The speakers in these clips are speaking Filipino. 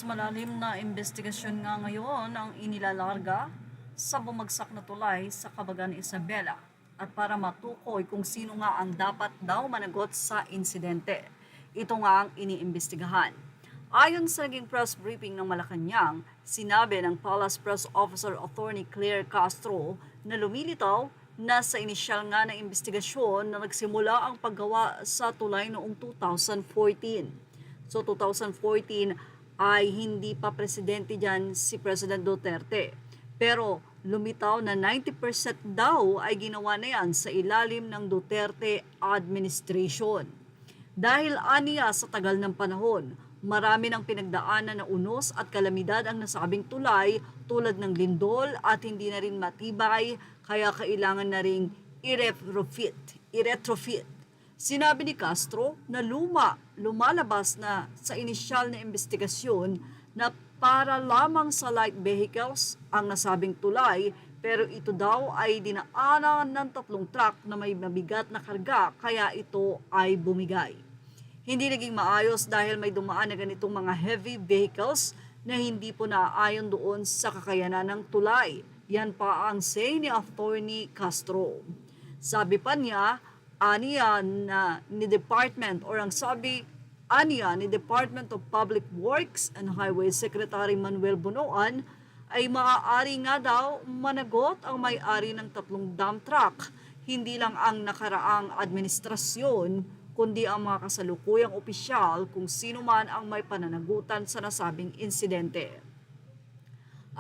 Mas malalim na investigasyon nga ngayon ang inilalarga sa bumagsak na tulay sa Kabagan Isabela at para matukoy kung sino nga ang dapat daw managot sa insidente. Ito nga ang iniimbestigahan. Ayon sa naging press briefing ng Malacanang, sinabi ng Palace Press Officer Attorney Claire Castro na lumilitaw na sa inisyal nga na investigasyon na nagsimula ang paggawa sa tulay noong 2014. So 2014 ay hindi pa presidente dyan si President Duterte. Pero lumitaw na 90% daw ay ginawa na yan sa ilalim ng Duterte administration. Dahil aniya sa tagal ng panahon, marami ng pinagdaanan na unos at kalamidad ang nasabing tulay tulad ng lindol at hindi na rin matibay kaya kailangan na ring i-retrofit. Sinabi ni Castro na lumalabas na sa inisyal na investigasyon na para lamang sa light vehicles ang nasabing tulay pero ito daw ay dinaanan ng 3 truck na may mabigat na karga kaya ito ay bumigay. Hindi naging maayos dahil may dumaan na ganitong mga heavy vehicles na hindi po naaayon doon sa kakayanan ng tulay. Yan pa ang say ni Attorney Castro. Sabi pa niya, aniya ni Department of Public Works and Highways Secretary Manuel Bunoan ay maaari nga daw managot ang may-ari ng 3 dump truck, hindi lang ang nakaraang administrasyon, kundi ang mga kasalukuyang opisyal kung sino man ang may pananagutan sa nasabing insidente.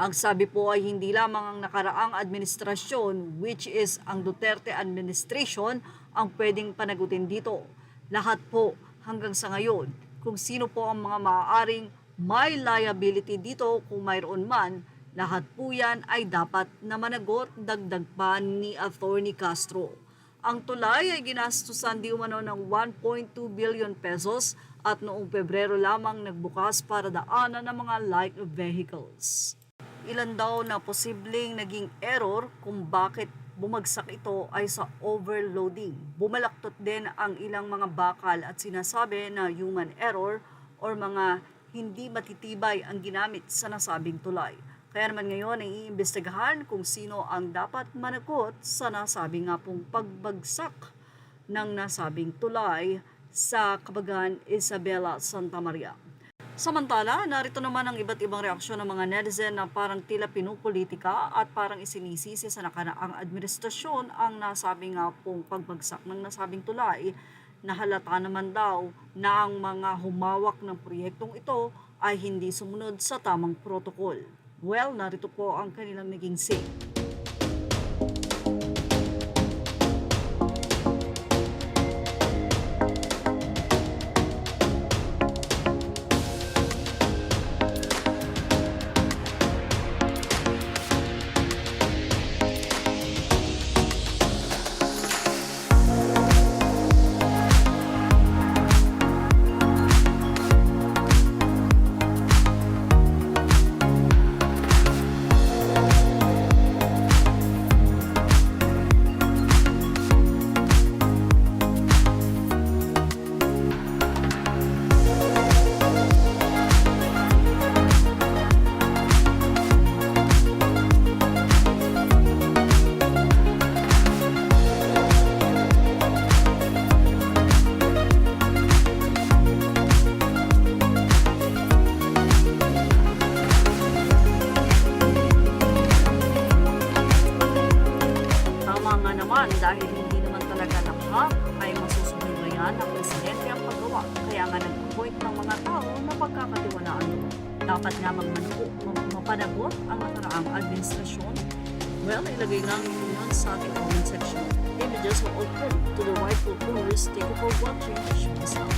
Ang sabi po ay hindi lamang ang nakaraang administrasyon, which is ang Duterte administration, ang pwedeng panagutin dito. Lahat po hanggang sa ngayon, kung sino po ang mga maaaring may liability dito kung mayroon man, lahat po yan ay dapat na managot, dagdag pa ni Attorney Castro. Ang tulay ay ginastusan di umano ng 1.2 billion pesos at noong Pebrero lamang nagbukas para daanan ng mga light vehicles. Ilan daw na posibleng naging error kung bakit bumagsak ito ay sa overloading. Bumalaktot din ang ilang mga bakal at sinasabi na human error or mga hindi matitibay ang ginamit sa nasabing tulay. Kaya naman ngayon ay iimbestigahan kung sino ang dapat managot sa nasabing nga pong pagbagsak ng nasabing tulay sa Kabagan Isabela, Santa Maria. Samantala, narito naman ang iba't ibang reaksyon ng mga netizen na parang tila pinupolitika at parang isinisisi sa nakaraang administrasyon ang nasabing nga pong pagbagsak ng nasabing tulay na halata naman daw na ang mga humawak ng proyektong ito ay hindi sumunod sa tamang protokol. Well, narito po ang kanilang naging say. Dahil hindi naman talaga lahat ay masusubaybayan ng presidente ang paggawa. Kaya nga nag-appoint ng mga tao na pagkakatiwalaan mo. Dapat nga mapanagot ang nakaraang administrasyon. Well, ilagay lang yun sa ating comment section. Images will open to the rightful owners. Thank you for watching. Show us out.